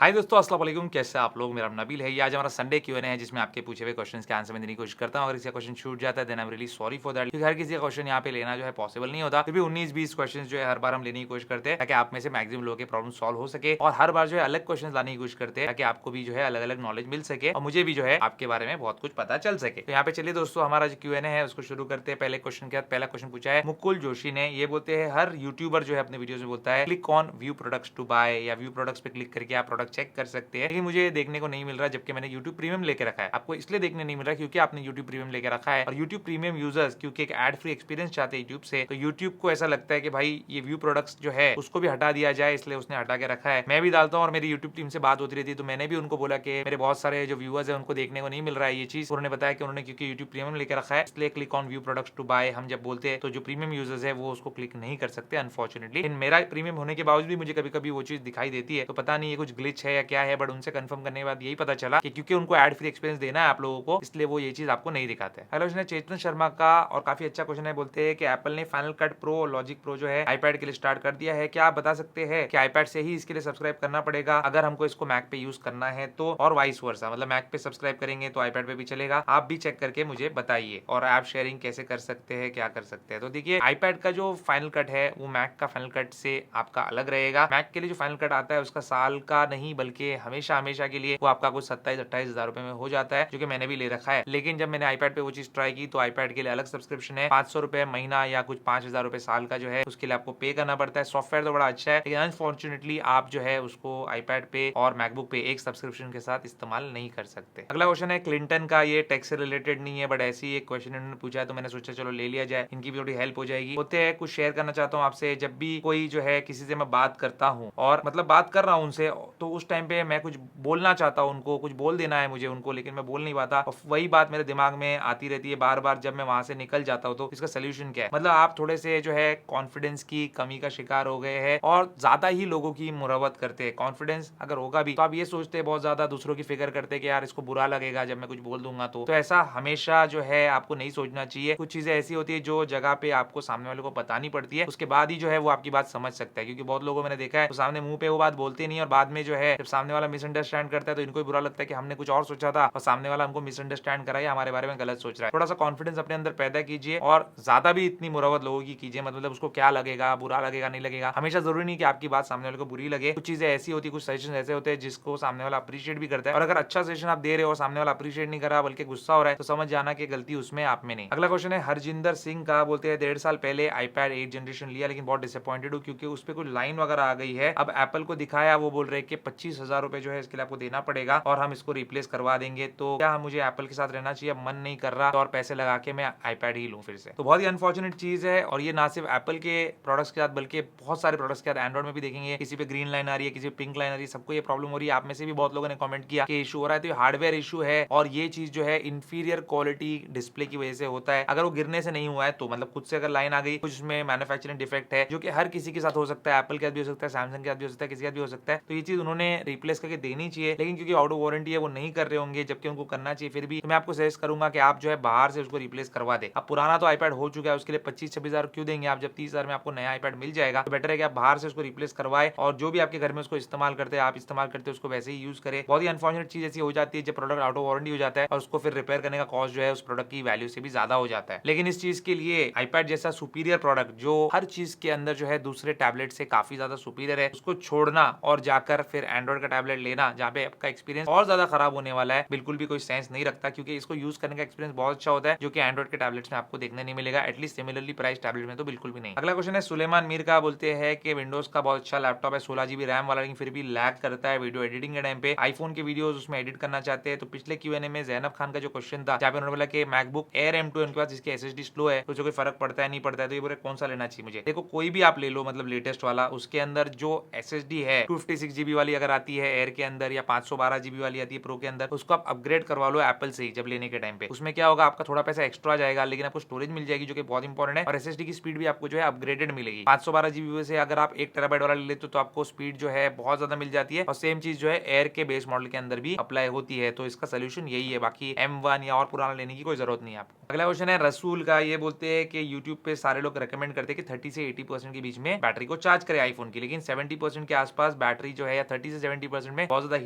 हाय दोस्तों, अस्सलाम वालेकुम। कैसे हैं आप लोग? मेरा नाम नबील है। ये आज हमारा संडे क्यूएनए है जिसमें आपके पूछे हुए क्वेश्चंस के आंसर मैं देने की कोशिश करता हूँ। अगर किसी का क्वेश्चन छूट जाता है then I am really sorry for that, क्योंकि हर किसी का क्वेश्चन यहाँ पे लेना जो है पॉसिबल नहीं होता। फिर भी 19-20 क्वेश्चंस जो है हर बार हम लेने की कोशिश करते हैं ताकि आप में से मैक्सिमम लोगों के प्रॉब्लम सॉल्व हो सके, और हर बार जो है अलग क्वेश्चन लाने की कोशिश करते हैं ताकि आपको भी जो है अलग अलग नॉलेज मिल सके और मुझे भी जो है आपके बारे में बहुत कुछ पता चल सके। तो यहाँ पे चलिए दोस्तों, हमारा जो क्यूएनए है उसको शुरू करते हैं। पहले क्वेश्चन के बाद पहला क्वेश्चन पूछा है मुकुल जोशी ने। ये बोलते हैं हर यूट्यूबर जो है अपने वीडियोस में बोलता है click on view products to buy, या व्यू प्रोडक्ट्स पे क्लिक करके आप प्रोडक्ट चेक कर सकते हैं, लेकिन मुझे देखने को नहीं मिल रहा जबकि मैंने YouTube प्रीमियम लेके रखा है। आपको इसलिए देखने नहीं मिल रहा क्योंकि आपने YouTube प्रीमियम लेके रखा है, और YouTube प्रीमियम यूजर्स क्योंकि एक एड फ्री एक्सपीरियंस चाहते हैं YouTube से, तो YouTube को ऐसा लगता है कि भाई ये व्यू प्रोडक्ट्स जो है उसको भी हटा दिया जाए, इसलिए उसने हटा के रखा है। मैं भी डालता हूँ और मेरी YouTube टीम से बात होती रहती है, तो मैंने भी उनको बोला कि मेरे बहुत सारे जो व्यूअर्स है उनको देखने को नहीं मिल रहा है ये चीज। उन्होंने बताया कि उन्होंने क्योंकि YouTube प्रीमियम लेके रखा है इसलिए click on view products to buy हम जब बोलते हैं तो जो प्रीमियम यूजर्स है वो उसको क्लिक नहीं कर सकते अनफॉर्चुनेटली। मेरा प्रीमियम होने के बावजूद भी मुझे कभी कभी वो चीज दिखाई देती है, तो पता नहीं ये कुछ ग्लिच है या क्या है, बट उनसे कंफर्म करने के बाद यही पता चला कि क्योंकि उनको एड फ्री एक्सपीरियंस देना है आप लोगों को, इसलिए वो ये चीज आपको नहीं दिखाते हैं। हेलो, इसने चेतन शर्मा का और काफी अच्छा क्वेश्चन है। बोलते हैं कि एप्पल ने फाइनल कट प्रो और लॉजिक प्रो जो है आईपैड के लिए स्टार्ट कर दिया है। क्या आप बता सकते हैं कि आईपैड से ही इसके लिए सब्सक्राइब करना पड़ेगा अगर हमको इसको मैक पे यूज करना है तो, और वाइस वर्सा, मतलब मैक पे सब्सक्राइब करेंगे तो आईपैड पे भी चलेगा? आप भी चेक करके मुझे बताइए। और ऐप शेयरिंग कैसे कर सकते हैं, क्या कर सकते हैं? तो देखिए, आईपैड का जो फाइनल कट है वो मैक का फाइनल कट से आपका अलग रहेगा। मैक के लिए जो फाइनल कट आता है उसका साल का नहीं बल्कि हमेशा हमेशा के लिए वो आपका कुछ 27-28 हजार रुपए में हो जाता है, जो कि मैंने भी ले रखा है। लेकिन जब मैंने आईपैड पे वो चीज ट्राई की तो आईपैड के लिए अलग सब्सक्रिप्शन है, 500 रुपए महीना या कुछ 5,000 रुपए साल का जो है उसके लिए आपको पे करना पड़ता है। सॉफ्टवेयर तो बड़ा अच्छा है, लेकिन अनफॉर्चुनेटली आप जो है उसको आईपैड पे और मैकबुक पे एक सब्सक्रिप्शन के साथ इस्तेमाल नहीं कर सकते। अगला क्वेश्चन है क्लिंटन का। ये टेक से रिलेटेड नहीं है बट ऐसी ही एक क्वेश्चन इन्होंने पूछा है, तो मैंने सोचा चलो ले लिया जाए, इनकी भी थोड़ी हेल्प हो जाएगी। होते हैं कुछ शेयर करना चाहता हूँ आपसे। जब भी कोई जो है किसी से मैं बात करता हूँ और मतलब बात कर रहा हूँ उनसे, तो उस टाइम पे मैं कुछ बोलना चाहता हूँ, उनको कुछ बोल देना है मुझे उनको, लेकिन मैं बोल नहीं पाता और वही बात मेरे दिमाग में आती रहती है बार बार जब मैं वहां से निकल जाता हूँ। तो इसका सोल्यूशन क्या है? मतलब आप थोड़े से जो है कॉन्फिडेंस की कमी का शिकार हो गए हैं और ज्यादा ही लोगों की मुरवत करते हैं। कॉन्फिडेंस अगर होगा भी तो आप ये सोचते हैं बहुत ज्यादा, दूसरों की फिक्र करते हैं कि यार इसको बुरा लगेगा जब मैं कुछ बोल दूंगा तो ऐसा हमेशा जो है आपको नहीं सोचना चाहिए। कुछ चीजें ऐसी होती है जो जगह पे आपको सामने वाले को बतानी पड़ती है, उसके बाद ही जो है वो आपकी बात समझ सकता है। क्योंकि बहुत लोगों मैंने देखा है तो सामने मुंह पे वो बात बोलते नहीं और बाद में जो है जब सामने वाला मिसअंडरस्टैंड करता है तो इनको भी बुरा लगता है कि हमने कुछ और सोचा था और सामने वाला हमको मिसअंडरस्टैंड करा या हमारे बारे में गलत सोच रहा है। थोड़ा सा कॉन्फिडेंस अपने अंदर पैदा कीजिए और ज्यादा भी इतनी मुरवत लोगों की कीजिए, मतलब उसको क्या लगेगा, बुरा लगेगा, नहीं लगेगा। हमेशा जरूरी नहीं कि आपकी बात सामने वाले को बुरी लगे। कुछ चीजें ऐसी होती, कुछ सजेशन ऐसे होते हैं जिसको सामने वाला अप्रिशिएट भी करता है, और अगर अच्छा सजेशन आप दे रहे हो सामने वाला अप्रिशिएट नहीं कर रहा बल्कि गुस्सा हो रहा है तो समझ जाना कि गलती उसमें आप में नहीं। अगला क्वेश्चन है हरजिंदर सिंह का। बोलते हैं 1.5 साल पहले आईपैड 8 जनरेशन लिया लेकिन बहुत डिसअपॉइंटेड हूँ क्योंकि उस पर कुछ लाइन वगैरह आ गई है। अब एप्पल को दिखाया, वो बोल रहे हैं कि 25,000 रुपए जो है इसके लिए आपको देना पड़ेगा और हम इसको रिप्लेस करवा देंगे। तो क्या मुझे एप्पल के साथ रहना चाहिए? मन नहीं कर रहा तो और पैसे लगा के मैं आईपैड ही लूं फिर से। तो बहुत ही अनफॉर्चुनेट चीज है, और ये ना सिर्फ एप्पल के प्रोडक्ट्स के साथ बल्कि बहुत सारे प्रोडक्ट्स के साथ एंड्रॉइड में भी देखेंगे। किसी पे ग्रीन लाइन आ रही है, किसी पे पिंक लाइन आ रही है, सबको ये प्रॉब्लम हो रही है। आप में से भी बहुत लोगों ने कमेंट किया कि इशू हो रहा है, तो ये हार्डवेयर इशू है और ये चीज जो है इंफीरियर क्वालिटी डिस्प्ले की वजह से होता है। अगर वो गिरने से नहीं हुआ है तो मतलब खुद से अगर लाइन आ गई, कुछ उसमें मैन्युफैक्चरिंग डिफेक्ट है जो कि हर किसी के साथ हो सकता है, एप्पल के साथ भी हो सकता है, सैमसंग के साथ भी हो सकता है, किसी के साथ भी हो सकता है। तो ये चीज उन्होंने रिप्लेस करके देनी चाहिए, लेकिन क्योंकि आउट ऑफ वारंटी है वो नहीं कर रहे होंगे जबकि उनको करना चाहिए। फिर भी तो मैं आपको सजेस्ट करूंगा कि आप जो है बाहर से उसको रिप्लेस करवा दे। अब पुराना तो आईपैड हो चुका है, उसके लिए 25-26 हजार क्यों देंगे आप, जब 30,000 में आपको नया आईपैड मिल जाएगा। तो बेटर है कि आप बाहर से उसको रिप्लेस करवाए और जो भी आपके घर में उसको इस्तेमाल करते हैं, आप इस्तेमाल करते हैं उसको वैसे ही यूज करें। बहुत ही अनफॉर्चुनेट चीज ऐसी हो जाती है जब प्रोडक्ट आउट ऑफ वारंटी हो जाता है और उसको फिर रिपेयर करने का कॉस्ट जो है उस प्रोडक्ट की वैल्यू से भी ज्यादा हो जाता है। लेकिन इस चीज के लिए आईपैड जैसा सुपीरियर प्रोडक्ट जो हर चीज के अंदर जो है दूसरे टैबलेट से काफी ज्यादा सुपीरियर है, उसको छोड़ना और जाकर फिर एंड्रॉइड का टैबलेट लेना जहाँ पे आपका एक्सपीरियंस और ज्यादा खराब होने वाला है, बिल्कुल भी कोई सेंस नहीं रखता। क्योंकि इसको यूज करने का एक्सपीरियंस बहुत अच्छा होता है जो कि एंड्रॉइड के टैबलेट्स में आपको देखने नहीं मिलेगा, एटलीस्ट सिमिलरली प्राइस टैबलेट में तो बिल्कुल भी नहीं। अगला क्वेश्चन है सुलेमान मीर का। बोलते हैं कि विंडोज का बहुत अच्छा लैपटॉप है, 16 GB रैम वाला, लेकिन फिर भी लैग करता है वीडियो एडिटिंग के टाइम पे। आईफोन के वीडियोस उसमें एडिट करना चाहते हैं। तो पिछले क्यूएनए में जैनब खान का जो क्वेश्चन था जहाँ पे उन्होंने बोला कि मैकबुक एयर M2 उनके पास जिसकी एसएसडी स्लो है तो जो कोई फर्क पड़ता है नहीं पड़ता है, तो ये बोले कौन सा लेना चाहिए मुझे? देखो कोई भी आप ले लो, मतलब लेटेस्ट वाला, उसके अंदर जो एसएसडी है 256 GB वाली अगर आती है एयर के अंदर या 512 GB वाली आती है प्रो के अंदर, उसको आप अपग्रेड करवा लो एप्पल से ही जब लेने के टाइम पे। उसमें क्या होगा, आपका थोड़ा पैसा एक्स्ट्रा जाएगा लेकिन आपको स्टोरेज मिल जाएगी जो कि बहुत इंपॉर्टेंट है, और एसएसडी की स्पीड भी आपको जो है अपग्रेडेड मिलेगी। 512 GB से अगर आप 1 TB वाला ले लेते हो तो आपको स्पीड जो है बहुत ज्यादा मिल जाती है, और सेम चीज जो है एयर के बेस मॉडल के अंदर भी अप्लाई होती है। तो इसका सोल्यूशन यही है, बाकी M1 या और पुराना लेने की कोई जरूरत नहीं है आपको। अगला क्वेश्चन है रसूल का। ये बोलते हैं कि यूट्यूब पे सारे लोग रेकमेंड करते हैं कि 30 से 80% के बीच में बैटरी को चार्ज करे आईफोन की, लेकिन 70% के आसपास बैटरी जो है या 30 60 से 70% में बहुत ज्यादा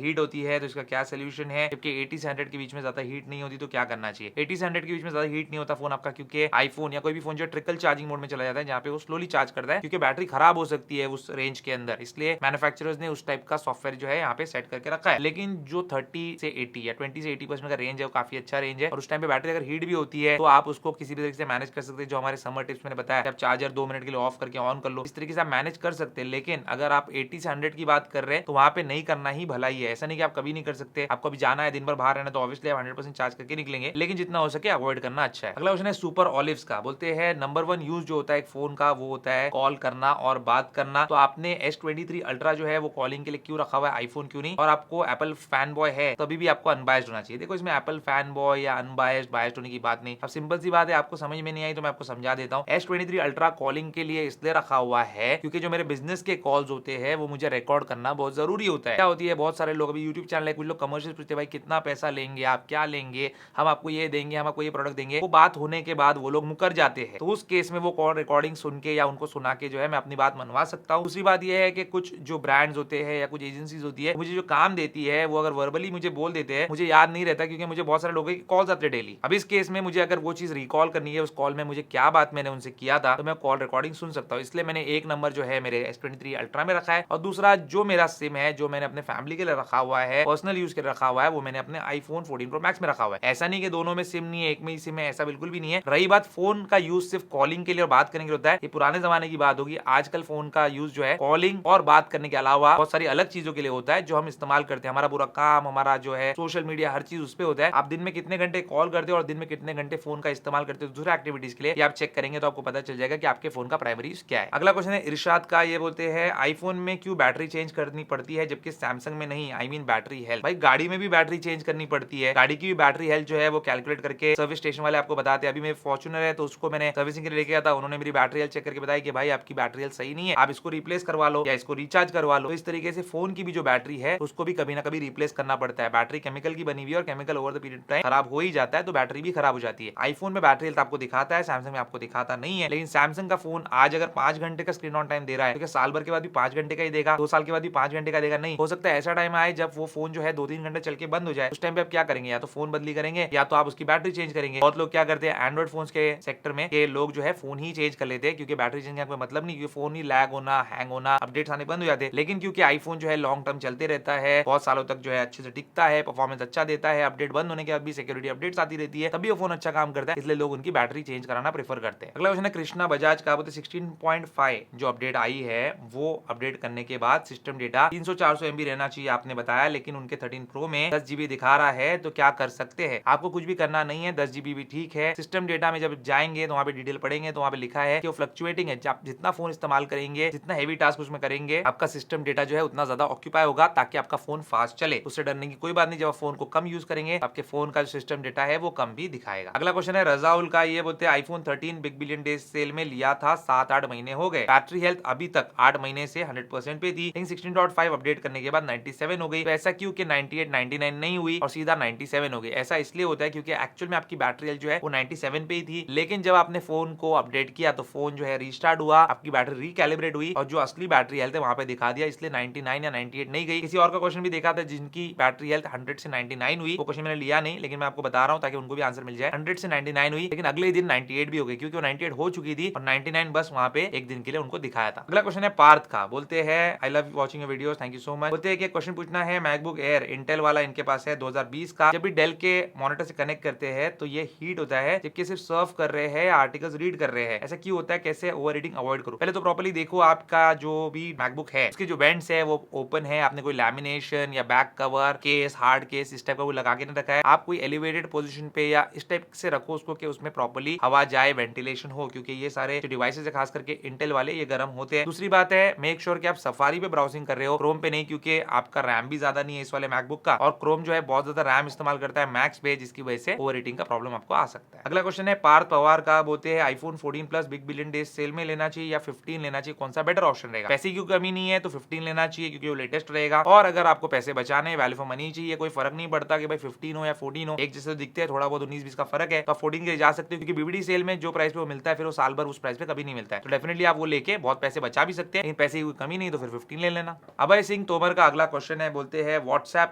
हीट होती है, तो इसका क्या सोल्यूशन है? जबकि 80 से 100 के बीच में ज्यादा हीट नहीं होती, तो क्या करना चाहिए? 80 से 100 के बीच में ज्यादा हीट नहीं होता फोन आपका, क्योंकि आईफोन या कोई भी फोन जो ट्रिकल चार्जिंग मोड में चला जाता है, जहाँ पे वो स्लोली चार्ज करता है, क्योंकि बैटरी खराब हो सकती है उस रेंज के अंदर, इसलिए मैन्युफैक्चरर्स ने उस टाइप का सॉफ्टवेयर जो है यहाँ पे सेट करके रखा है। लेकिन जो 30 से 80 या 20 से 80% का रेंज है, वो काफी अच्छा रेंज है, और उस टाइम पे बैटरी अगर हीट भी होती है तो आप उसको किसी भी तरीके से मैनेज कर सकते हैं। जो हमारे समर टिप्स मैंने बताया, आप चार्जर 2 मिनट के लिए ऑफ करके ऑन कर लो, इस तरीके से आप मैनेज कर सकते हैं। लेकिन अगर आप 80 से 100 की बात कर रहे हैं, तो वहां पे नहीं करना ही भला ही है। ऐसा नहीं कि आप कभी नहीं कर सकते, आपको अभी जाना है, दिन भर बाहर रहना, तो ऑब्वियसली आप 100% चार्ज करके निकलेंगे, लेकिन जितना हो सके अवॉइड करना अच्छा है। अगला क्वेश्चन है सुपर ऑलिव्स का। बोलते हैं नंबर 1 यूज जो होता है एक फोन का, वो होता है कॉल करना और बात करना। तो आपने S23 अल्ट्रा जो है वो कॉलिंग के लिए क्यों रखा हुआ है, आईफोन क्यों नहीं? और आपको एप्पल फैन बॉय है, तभी भी आपको अनबायस्ड होना चाहिए। देखो, इसमें एप्पल फैन बॉय या अनबायस्ड बायस्ड होने की बात नहीं। अब सिंपल सी बात है, आपको समझ में नहीं आई तो मैं आपको समझा देता हूँ। S23 अल्ट्रा कॉलिंग के लिए इसलिए रखा हुआ है क्योंकि जो मेरे बिजनेस के कॉल्स होते हैं वो मुझे रिकॉर्ड करना बहुत जरूरी होता है। क्या होती है, बहुत सारे लोग अभी यूट्यूब चैनल है, कुछ लोग कमर्शियल पूछते हैं, भाई कितना पैसा लेंगे आप, क्या लेंगे, हम आपको ये देंगे, हम आपको ये प्रोडक्ट देंगे। वो बात होने के बाद वो लोग मुकर जाते हैं, तो उस केस में वो कॉल रिकॉर्डिंग सुन के या उनको सुना के जो है मैं अपनी बात मनवा सकता हूँ। दूसरी बात यह है कि कुछ जो ब्रांड्स होते हैं या कुछ एजेंसीज होती है, मुझे जो काम देती है वो अगर वर्बली मुझे बोल देते हैं, मुझे याद नहीं रहता, क्योंकि मुझे बहुत सारे लोगों के कॉल्स आते हैं डेली। अब इस केस में मुझे अगर वो चीज रिकॉल करनी है, उस कॉल में मुझे क्या बात मैंने उनसे किया था, तो मैं कॉल रिकॉर्डिंग सुन सकता हूँ। इसलिए मैंने एक नंबर जो है मेरे S23 अल्ट्रा में रखा है, और दूसरा जो मेरा सिम है, जो मैंने अपने फैमिली के लिए रखा हुआ है, पर्सनल यूज के लिए रखा हुआ है, वो मैंने अपने आईफोन 14 प्रो मैक्स में रखा हुआ है। ऐसा नहीं कि दोनों में सिम नहीं है, एक में ही सिम है, ऐसा बिल्कुल भी नहीं है। रही बात फोन का यूज सिर्फ कॉलिंग के लिए और बात करने के लिए होता है, ये पुराने जमाने की बात होगी। आजकल फोन का यूज जो है कॉलिंग और बात करने के अलावा बहुत सारी अलग चीजों के लिए होता है, जो हम इस्तेमाल करते हैं। हमारा पूरा काम, हमारा जो है सोशल मीडिया, हर चीज उस पे होता है। आप दिन में कितने घंटे कॉल करते हो और दिन में कितने घंटे फोन का इस्तेमाल करते हो दूसरे एक्टिविटीज के लिए, ये आप चेक करेंगे तो आपको पता चल जाएगा कि आपके फोन का प्राइमरी यूज क्या है। अगला क्वेश्चन है इरशाद का। ये बोलते हैं आईफोन में क्यों बैटरी चेंज करनी पड़ती है जबकि सैमसंग में नहीं? I mean battery health. भाई गाड़ी में भी बैटरी चेंज करनी पड़ती है, गाड़ी की भी बैटरी हेल्थ जो है वो कैलकुलेट करके सर्विस स्टेशन वाले आपको बताते हैं। अभी मेरे फॉर्च्यूनर है, तो उसको मैंने सर्विसिंग के लिए लेके गया था, उन्होंने मेरी बैटरी हेल्थ चेक करके बताया कि भाई आपकी बैटरी हेल्थ सही नहीं है, आप इसको रिप्लेस करवा लो या इसको रिचार्ज करवा लो। तो इस तरीके से फोन की भी जो बैटरी है उसको भी कभी ना कभी रिप्लेस करना पड़ता है। बैटरी केमिकल की बनी हुई है और chemical over the period time खराब हो ही जाता है, तो बैटरी भी खराब हो जाती है। आईफोन में बैटरी हेल्थ आपको दिखाता है, सैमसंग में आपको दिखाता नहीं है। लेकिन सैमसंग का फोन आज अगर 5 घंटे का स्क्रीन ऑन टाइम दे रहा है, तो साल भर के बाद भी 5 घंटे का ही देगा, 2 साल के बाद भी 5 घंटे का देगा? नहीं, हो सकता है ऐसा टाइम आए जब वो फोन जो है 2-3 घंटे चल के बंद हो जाए। उस टाइम पे आप क्या करेंगे? या तो फोन बदली करेंगे या तो आप उसकी बैटरी चेंज करेंगे। बहुत लोग क्या करते हैं, एंड्रॉइड फोन के सेक्टर में के लोग जो है फोन ही चेंज कर लेते हैं, क्योंकि बैटरी चेंज का कोई मतलब नहीं, क्योंकि फोन ही लैग होना, हैंग होना, अपडेट्स आने बंद हो जाते हैं। लेकिन क्योंकि आईफोन जो है लॉन्ग टर्म चलते रहता है, बहुत सालों तक जो है अच्छे से टिकता है, परफॉर्मेंस अच्छा देता है, अपडेट बंद होने के बाद भी सिक्योरिटी अपडेट्स आती रहती है, तभी वो फोन अच्छा काम करता है, इसलिए लोग उनकी बैटरी चेंज कराना प्रेफर करते हैं। अगला क्वेश्चन है कृष्णा बजाज का। बोलते 16.5 जो अपडेट आई है वो अपडेट करने के बाद सिस्टम डेटा 300-400 MB रहना चाहिए आपने बताया, लेकिन उनके 13 प्रो में 10 GB दिखा रहा है, तो क्या कर सकते हैं? आपको कुछ भी करना नहीं है, 10 GB भी ठीक है। सिस्टम डेटा में जब जाएंगे तो वहाँ पे डिटेल पढ़ेंगे, तो वहाँ पे लिखा है कि वो फ्लक्चुएटिंग है। आप जितना फोन इस्तेमाल करेंगे, जितना हेवी टास्क उसमें करेंगे, आपका सिस्टम डेटा जो है उतना ज्यादा ऑक्यूपाई होगा, ताकि आपका फोन फास्ट चले। उससे डरने की कोई बात नहीं। जब आप फोन को कम यूज करेंगे, आपके फोन का जो सिस्टम डेटा है वो कम भी दिखाएगा। अगला क्वेश्चन है रजाउल का। ये बोलते हैं iPhone 13 big billion days cell में लिया था, 7-8 महीने हो गए, बैटरी हेल्थ अभी तक 8 महीने से 100% पे थी, लेकिन 16.5 अपडेट करने के बाद 97 हो गई। तो ऐसा क्यों कि 98, 99 नहीं हुई और सीधा 97 हो गई? ऐसा इसलिए होता है क्योंकि एक्चुअल में आपकी बैटरी हेल्थ जो है वो 97 पे ही थी, लेकिन जब आपने फोन को अपडेट किया तो फोन जो है रीस्टार्ट हुआ, आपकी बैटरी रिकैलिब्रेट हुई और जो असली बैटरी हेल्थ है वहां पे दिखा दिया, इसलिए 99 या 98 नहीं गई। किसी और का क्वेश्चन भी देखा था जिनकी बैटरी हेल्थ 100 से 99 हुई, वो क्वेश्चन मैंने लिया नहीं, लेकिन मैं आपको बता रहा हूं ताकि उनको भी आंसर मिल जाए। 100 से 99 हुई, लेकिन अगले दिन 98 भी हो गई, क्योंकि वो 98 हो चुकी थी और 99 बस वहां पे एक दिन के लिए उनको दिखाया था। अगला क्वेश्चन है पार्थ का। बोलते हैं I love watching your videos, thank you so much. बोलते हैं कि क्वेश्चन पूछना है, मैकबुक एयर इंटेल वाला इनके पास है 2020 का, जब भी डेल के मॉनिटर से कनेक्ट करते हैं तो ये हीट होता है, जबकि सिर्फ सर्व कर रहे हैं, आर्टिकल्स रीड कर रहे हैं। ऐसा क्यों होता है? कैसे ओवर रीडिंग अवॉइड करो? पहले तो प्रॉपर्ली देखो आपका जो भी मैकबुक है उसके जो वेंट्स है वो ओपन है, आपने कोई लैमिनेशन या back cover, case, hard case इस टाइप का वो लगा के नहीं रखा है। आप कोई एलिवेटेड पोजीशन पे या इस टाइप से रखो उसको कि उसमें प्रॉपर्ली हवा जाए, वेंटिलेशन हो, क्योंकि ये सारे जो डिवाइसेस है खास करके इंटेल वाले ये गर्म होते हैं। दूसरी बात है, मेक श्योर कि आप सफारी पे ब्राउजिंग कर रहे हो, क्रोम पे नहीं, क्योंकि आपका रैम भी ज्यादा नहीं है इस वाले मैकबुक का, और क्रोम जो है बहुत ज्यादा रैम इस्तेमाल करता है मैक्स पे, जिसकी वजह से ओवर हीटिंग का प्रॉब्लम आपको आ सकता है। अगला क्वेश्चन है पार्थ पवार का। बोलते हैं iPhone 14 plus big billion days cell में लेना चाहिए या 15 लेना चाहिए, कौन सा बेटर ऑप्शन रहेगा? पैसे की कमी नहीं है तो 15 लेना चाहिए, क्योंकि वो लेटेस्ट रहेगा, और अगर आपको पैसे बचाने, वैल्यू फॉर मनी चाहिए, कोई फर्क नहीं पड़ता कि भाई 15 हो या 14 हो, एक जैसे तो दिखते हैं, थोड़ा बहुत 19-20 का फर्क है, तो आप 14 के लिए जा सकते हो, क्योंकि बीबीडी सेल में जो प्राइस पे वो मिलता है फिर वो साल भर उस प्राइस पे कभी नहीं मिलता है, तो डेफिनेटली आप वो लेके बहुत पैसे बचा भी सकते हैं, लेकिन पैसे की कोई कमी नहीं तो फिर 15 ले लेना। अब ऐसे सिंह तोमर का अगला क्वेश्चन है, बोलते हैं व्हाट्सएप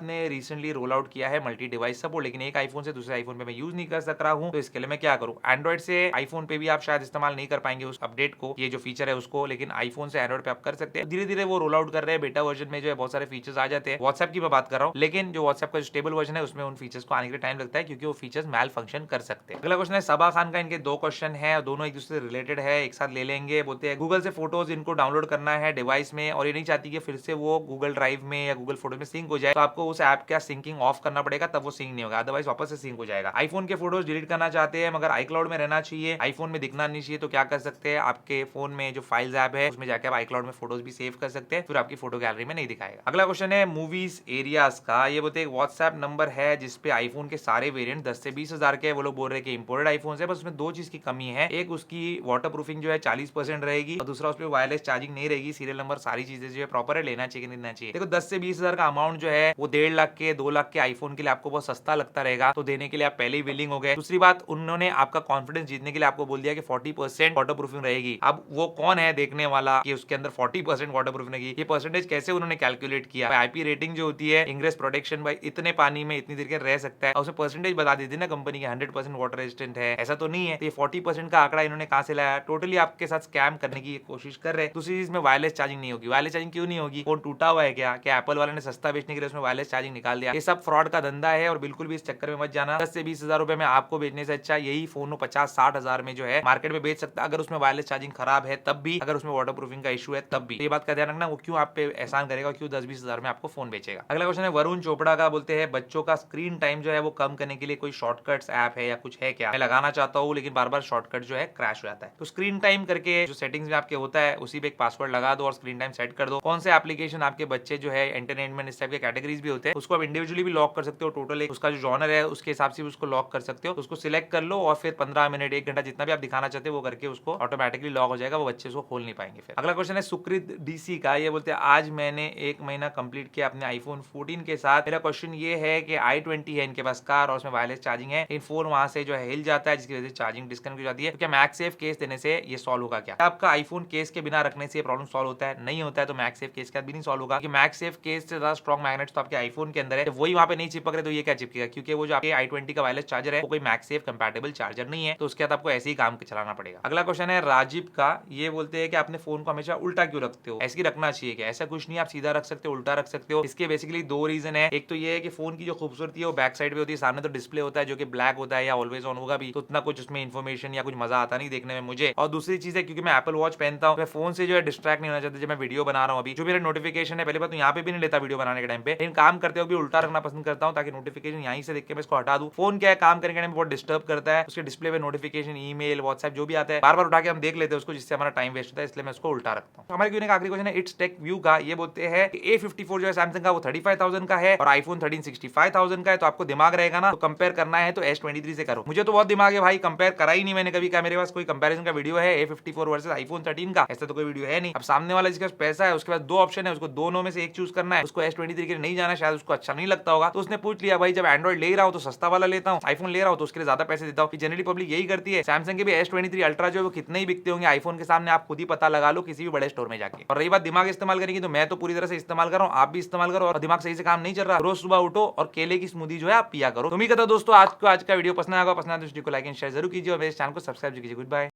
ने रिसेंटली रोल आउट किया है मल्टी डिवाइस सपोर्ट, लेकिन एक आईफोन से दूसरे आईफोन पे मैं यूज नहीं कर सक रहा हूँ, तो इसके लिए मैं क्या करूँ? एंड्रॉइड से आईफोन पे भी आप शायद इस्तेमाल नहीं कर पाएंगे उस अपडेट को, ये जो फीचर है उसको, लेकिन आईफोन से एंड्रॉइड पे आप कर सकते हैं। धीरे धीरे वो रोल आउट कर रहे हैं, बेटा वर्जन में जो है बहुत सारे फीचर्स आ जाते हैं। व्हाट्सएप की मैं बात कर रहा हूँ, लेकिन जो व्हाट्सएप का स्टेबल वर्जन है उसमें उन फीचर्स को आने के टाइम लगता है, क्योंकि वो फीचर्स मैल फंक्शन कर सकते हैं। अगला क्वेश्चन है सबा खान का, इनके दो क्वेश्चन है, दोनों एक दूसरे से रिलेटेड है, एक साथ ले लेंगे। बोलते हैं गूगल से फोटोज इनको डाउनलोड करना है डिवाइस में, और ये नहीं चाहती कि फिर से वो गूगल ड्राइव में या गूगल फोटो में सिंक हो जाए, तो आपको उस ऐप का सिंकिंग ऑफ करना पड़ेगा, तब वो सिंक नहीं होगा, अदरवाइज वापस से सिंक हो जाएगा। आईफोन के फोटोज डिलीट करना चाहते हैं मगर आईक्लाउड में रहना चाहिए, आईफोन में दिखना नहीं चाहिए, तो क्या कर सकते हैं? आपके फोन में जो फाइल्स ऐप है उसमें जाकर आप आईक्लाउड में फोटोज भी सेव कर सकते हैं, फिर आपकी फोटो गैलरी में नहीं दिखाएगा। अगला क्वेश्चन है मूवीज एरियाज का, ये बोलते हैं व्हाट्सएप नंबर है जिसपे आईफोन के सारे वेरिएंट 10 से 20 हजार के, वो लोग बोल रहे हैं कि इंपोर्टेड आईफोन है, बस उसमें दो चीज की कमी है, एक उसकी वाटर प्रूफिंग जो है 40% रहेगी, और दूसरा उसमें वायरलेस चार्जिंग नहीं रहेगी, सीरियल नंबर सारी चीजें जो है प्रॉपर है, लेना चाहिए नहीं लेना चाहिए। देखो 10 से 20 हजार का अमाउंट जो है वो 1.5 लाख के 2 लाख के आईफोन के लिए आपको बहुत सस्ता लगता रहेगा, तो देने के लिए आप पहले ही विलिंग हो गए। दूसरी बात, उन्होंने आपका कॉन्फिडेंस जीतने के लिए आपको बोल दिया कि 40% वाटर प्रूफिंग रहेगी। अब वो कौन है देखने वाला कि उसके अंदर 40% वाटर प्रूफिंग रहेगी? ये परसेंटेज कैसे उन्होंने कैलकुलेट किया? आईपी रेटिंग जो होती है, इंग्रेस प्रोटेक्शन भाई इतने पानी में इतनी देर के रह सकता है, और उसमें परसेंटेज बता देती ना कंपनी की 100% वाटर रेजिस्टेंट है, ऐसा तो नहीं है। तो ये 40% का आंकड़ा इन्होंने कहां से लाया? टोटली आपके साथ स्कैम करने की कोशिश कर रहे हैं। दूसरी चीज में वायरलेस चार्जिंग नहीं होगी। वायरलेस चार्जिंग क्यों नहीं होगी? फोन टूटा हुआ है क्या एप्पल वाले ने सस्ता बेचने के लिए उसमें वायरलेस चार्जिंग निकाल दिया? ये सब फ्रॉड का धंधा है, और बिल्कुल भी इस चक्कर में मत जाना। 10 से 20 हजार रुपए में आपको बेचने से अच्छा यही फोन 50-60 हजार में जो है मार्केट में बेच सकता है, अगर उसमें वायरलेस चार्जिंग खराब है तब भी, अगर उसमें वाटर प्रूफिंग का इशू है तब भी। तो ये बात का ध्यान रखना, वो क्यों आप पे एहसान करेगा, क्यों 10-20 हजार में आपको फोन बेचेगा। अगला क्वेश्चन है वरुण चोपड़ा का, बोलते हैं बच्चों का स्क्रीन टाइम जो है वो कम करने के लिए कोई शॉर्टकट्स ऐप है या कुछ है क्या? मैं लगाना चाहता हूँ लेकिन बार बार शॉर्टकट जो है क्रैश हो जाता है। तो स्क्रीन टाइम करके जो सेटिंग्स में आपके होता है उसी पे एक पासवर्ड लगा दो और स्क्रीन टाइम सेट कर दो। कौन से एप्लीकेशन आपके बच्चे जो है एंटरटेनमेंट इस टाइप के कैटेगरीज भी होते हैं, उसको आप इंडिविजुअली भी लॉक कर सकते हो, टोटल एक उसका जो जॉनर है उसके हिसाब से उसको लॉक कर सकते हो। उसको सिलेक्ट कर लो और फिर 15 मिनट 1 घंटा जितना भी आप दिखाना चाहते हो वो करके उसको ऑटोमेटिकली लॉक हो जाएगा, वो बच्चे उसको खोल नहीं पाएंगे। फिर अगला क्वेश्चन है सुकृत डीसी का, ये बोलते हैं आज मैंने 1 महीना कंप्लीट किया अपने आईफोन 14 के साथ। मेरा क्वेश्चन ये है कि i20 है इनके पास कार और उसमें वायरलेस चार्जिंग है, इन फोन वहां से जो है हिल जाता है जिसकी वजह से चार्जिंग डिस्कनेक्ट हो जाती है, तो क्या मैगसेफ केस देने से ये सॉल्व होगा? क्या आपका आईफोन केस के बिना रखने से ये प्रॉब्लम सॉल्व होता है? नहीं होता है, तो मैगसेफ केस के साथ भी नहीं सॉल्व होगा, क्योंकि मैगसेफ केस से ज्यादा स्ट्रॉन्ग मैग्नेट्स तो आपके आईफोन के अंदर है, वही वहां पे नहीं चिपक रहे तो ये क्या चिपकेगा? क्योंकि वो जो आपके i20 का वायरलेस चार्जर है वो कोई मैगसेफ कंपैटिबल चार्जर नहीं है, तो उसके साथ आपको ऐसे ही काम चलाना पड़ेगा। अगला क्वेश्चन है राजीव का, ये बोलते हैं कि आपने फोन को हमेशा उल्टा क्यों रखते हो? ऐसे ही रखना चाहिए क्या? ऐसा कुछ नहीं, आप सीधा रख सकते हो, उल्टा रख सकते हो। इसके बेसिकली 2 रीजन है। एक तो ये है कि फोन की जो खूबसूरती है वो बैक साइड पे होती है, सामने तो डिस्प्ले होता है जो कि ब्लैक होता है या ऑलवेज ऑन होगा भी, तो उतना कुछ उसमें इन्फॉर्मेशन या कुछ मजा आता नहीं देखने में मुझे। और दूसरी चीज है क्योंकि मैं एप्पल वॉच पहनता हूँ, मैं फोन से जो है डिस्ट्रैक्ट नहीं होना चाहता। जब मैं वीडियो बना रहा हूँ, अभी जो मेरे नोटिफिकेशन है, पहले बात तो यहाँ पे भी नहीं लेता वीडियो बनाने के टाइम पे, लेकिन काम करते हुए भी उल्टा रखना पसंद करता हूँ ताकि नोटिफिकेशन यहीं से देख के मैं इसको हटा दूं। फोन क्या है, काम करने के टाइम बहुत डिस्टर्ब करता है, उसके डिस्प्ले पे नोटिफिकेशन, ईमेल, व्हाट्सएप जो भी आता है बार बार उठा के हम देख लेते हैं उसको, जिससे हमारा टाइम वेस्ट होता है, इसलिए मैं उसको उल्टा रखता हूँ। हमारे क्यों का आखिरी क्वेश्चन है इट्स टेक व्यू का, ये बोलते हैं कि A54 जो है सैमसंग का वो 35,000 का है और आईफोन 13 65,000 का है, तो आपको दिमाग रहेगा ना, तो कंपेयर करना है तो S23 से करो। मुझे तो बहुत दिमाग है भाई, कंपेयर करा ही नहीं मैंने कभी, क्या मेरे पास कोई कंपैरिजन का वीडियो है A54 वर्सेस आईफोन 13 का? ऐसा तो कोई वीडियो है नहीं। अब सामने वाला जिसके पास पैसा है उसके पास 2 ऑप्शन है, उसको दोनों में से एक चूज करना है, उसको S23 के लिए नहीं जाना, शायद उसको अच्छा नहीं लगता होगा, तो उसने पूछ लिया भाई जब एंड्रॉइड ले रहा हूं तो सस्ता वाला लेता हूं, आईफोन ले रहा हूं तो उसके लिए ज्यादा पैसे देता हूं। जनरली पब्लिक यही करती है। सैमसंग के भी S23 अल्ट्रा जो है वो कितने ही बिकते होंगे आईफोन के सामने, आप खुद ही पता लगा लो किसी भी बड़े स्टोर में जाके। और रही बात दिमाग इस्तेमाल करेंगे, तो मैं तो पूरी तरह से इस्तेमाल कर रहा हूं, आप भी इस्तेमाल करो, और दिमाग सही से काम नहीं चल रहा, रोज सुबह उठो और केले की स्मूदी जो है आप पिया करो। तुम ही कहता दोस्तों आज का वीडियो पसंद आएगा, पसंद आए तो को लाइक एंड शेयर जरूर कीजिए और मेरे चैनल को सब्सक्राइब कीजिए। Good bye.